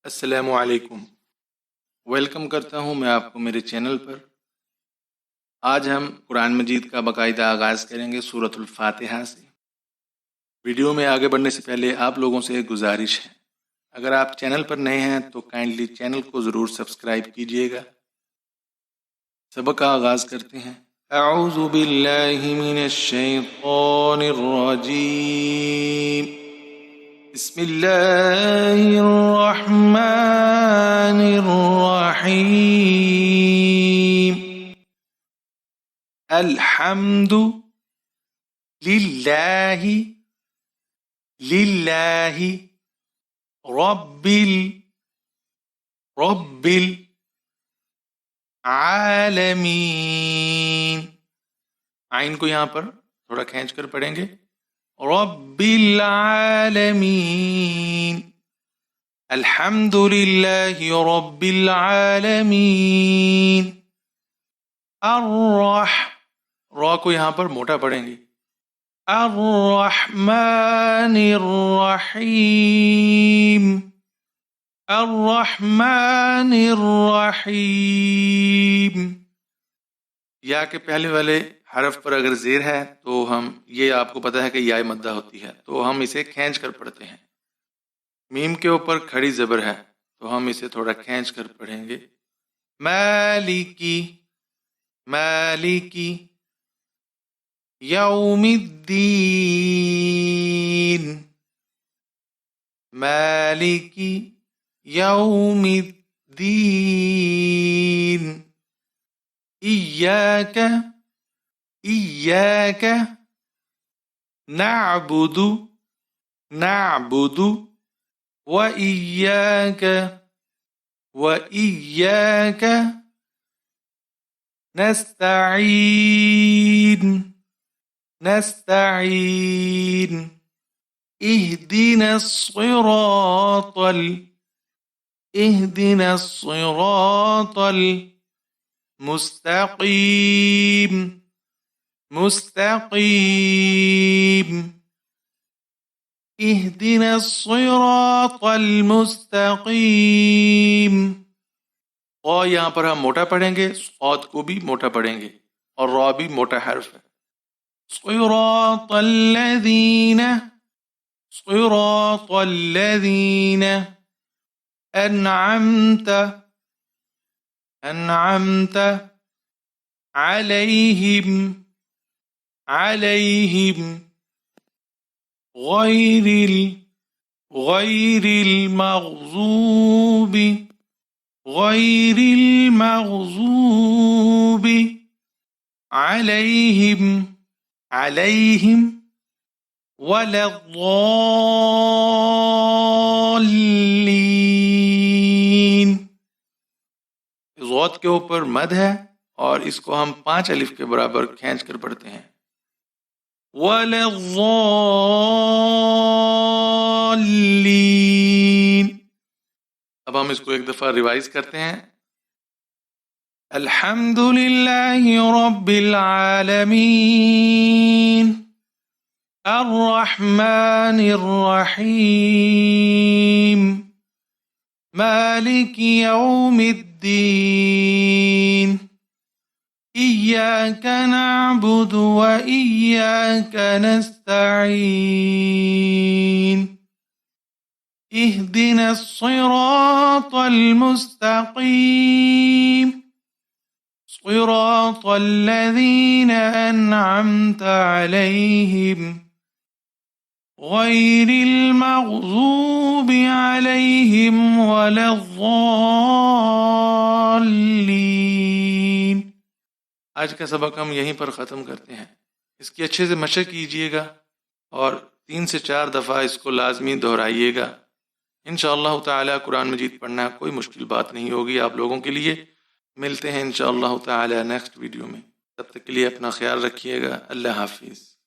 السلام علیکم، ویلکم کرتا ہوں میں آپ کو میرے چینل پر۔ آج ہم قرآن مجید کا باقاعدہ آغاز کریں گے سورۃ الفاتحہ سے۔ ویڈیو میں آگے بڑھنے سے پہلے آپ لوگوں سے ایک گزارش ہے، اگر آپ چینل پر نئے ہیں تو کائنڈلی چینل کو ضرور سبسکرائب کیجیے گا۔ سبق کا آغاز کرتے ہیں۔ اعوذ باللہ من الشیطان الرجیم، بسم اللہ الرحمن الرحیم۔ الحمد للہ رب العالمین۔ عین کو یہاں پر تھوڑا کھینچ کر پڑھیں گے، رب العالمین، الحمد للہ رب العالمین۔ را کو یہاں پر موٹا پڑھیں گے، الرحمن الرحیم، الرحمن الرحیم۔ یا کے پہلے والے حرف پر اگر زیر ہے تو ہم یہ آپ کو پتہ ہے کہ یا مدہ ہوتی ہے تو ہم اسے کھینچ کر پڑھتے ہیں۔ میم کے اوپر کھڑی زبر ہے تو ہم اسے تھوڑا کھینچ کر پڑھیں گے، مالکی مالکی یوم الدین، مالکی یوم الدین۔ ایاک ایاک نعبد نعبد وإياك وإياك نستعين نستعين اهدنا الصراط اهدنا الصراط المستقيم مستقيم اهدنا الصراط المستقيم۔ اور یہاں پر ہم موٹا پڑھیں گے، صاد کو بھی موٹا پڑھیں گے اور را بھی موٹا حرف ہے۔ صراط الذین صراط الذین انعمت انعمت علیہم علیہم غیر المغضوب غیر المغضوب علیہم علیہم ولا الضالین۔ ضاد کے اوپر مد ہے اور اس کو ہم 5 الف کے برابر کھینچ کر پڑھتے ہیں، ولا الضالین۔ اب ہم اس کو ایک دفعہ ریوائز کرتے ہیں۔ الحمد للہ رب العالمین، الرحمن الرحیم، مالک یوم الدین، ایاک نعبد وإیاک نستعین، اهدنا الصراط المستقيم صراط الذين أنعمت عليهم غير المغضوب عليهم ولا الضالين۔ آج کا سبق ہم یہیں پر ختم کرتے ہیں۔ اس کی اچھے سے مشق کیجیے گا اور 3 سے 4 دفعہ اس کو لازمی دہرائیے گا۔ انشاءاللہ تعالی قرآن مجید پڑھنا کوئی مشکل بات نہیں ہوگی آپ لوگوں کے لیے۔ ملتے ہیں انشاءاللہ تعالی نیکسٹ ویڈیو میں، تب تک کے لیے اپنا خیال رکھیے گا۔ اللہ حافظ۔